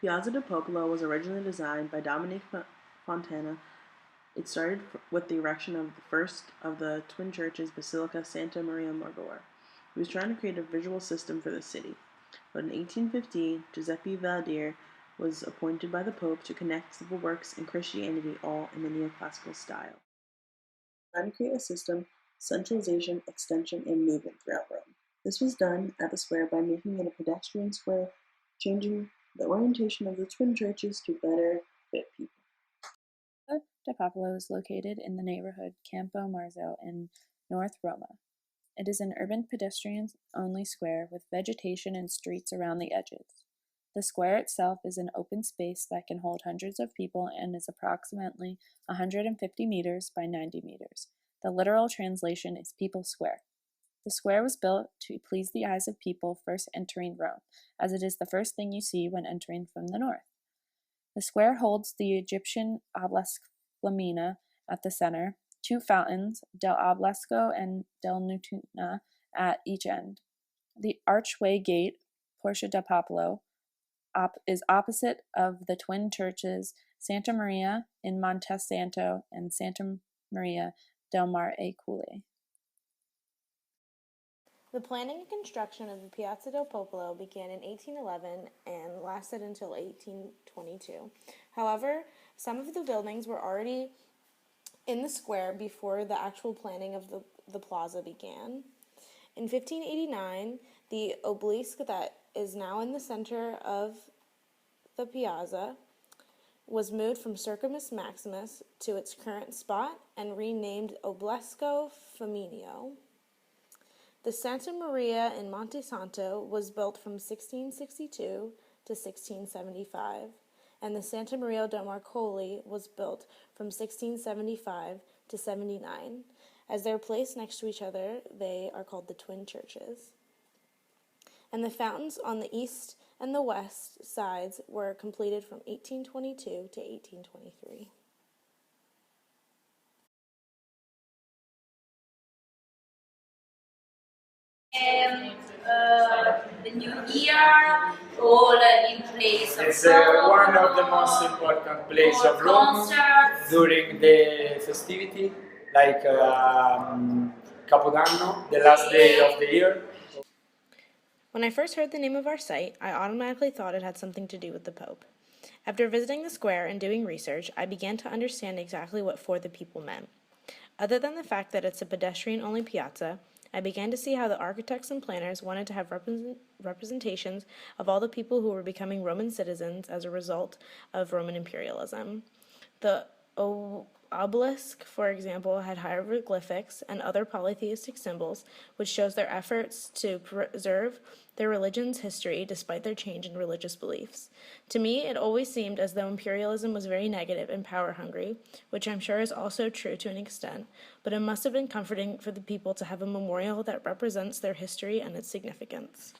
Piazza del Popolo was originally designed by Dominique Fontana. It started with the erection of the first of the twin churches, Basilica Santa Maria Maggiore. He was trying to create a visual system for the city. But in 1815, Giuseppe Valdier was appointed by the Pope to connect civil works and Christianity all in the neoclassical style. Trying to create a system, centralization, extension, and movement throughout Rome. This was done at the square by making it a pedestrian square, changing the orientation of the twin churches to better fit people. Piazza del Popolo is located in the neighborhood Campo Marzo in North Roma. It is an urban pedestrian-only square with vegetation and streets around the edges. The square itself is an open space that can hold hundreds of people and is approximately 150 meters by 90 meters. The literal translation is People Square. The square was built to please the eyes of people first entering Rome, as it is the first thing you see when entering from the north. The square holds the Egyptian obelisk Flamina at the center, two fountains, Del Obelisco and Del Nutuna, at each end. The archway gate, Porta del Popolo, is opposite of the twin churches Santa Maria in Monte Santo and Santa Maria del Mar e Colle. The planning and construction of the Piazza del Popolo began in 1811 and lasted until 1822. However, some of the buildings were already in the square before the actual planning of the plaza began. In 1589, the obelisk that is now in the center of the piazza was moved from Circus Maximus to its current spot and renamed Obelisco Flaminio. The Santa Maria in Monte Santo was built from 1662 to 1675, and the Santa Maria del Mar Colle was built from 1675 to 79. As they're placed next to each other, they are called the twin churches. And the fountains on the east and the west sides were completed from 1822 to 1823. The new year, all in place of It's one of the most important places of Rome during the festivity, like Capodanno, the last day of the year. When I first heard the name of our site, I automatically thought it had something to do with the Pope. After visiting the square and doing research, I began to understand exactly what For the People meant. Other than the fact that it's a pedestrian-only piazza, I began to see how the architects and planners wanted to have representations of all the people who were becoming Roman citizens as a result of Roman imperialism. The obelisk, for example, had hieroglyphics and other polytheistic symbols, which shows their efforts to preserve their religion's history despite their change in religious beliefs. To me, it always seemed as though imperialism was very negative and power-hungry, which I'm sure is also true to an extent, but it must have been comforting for the people to have a memorial that represents their history and its significance.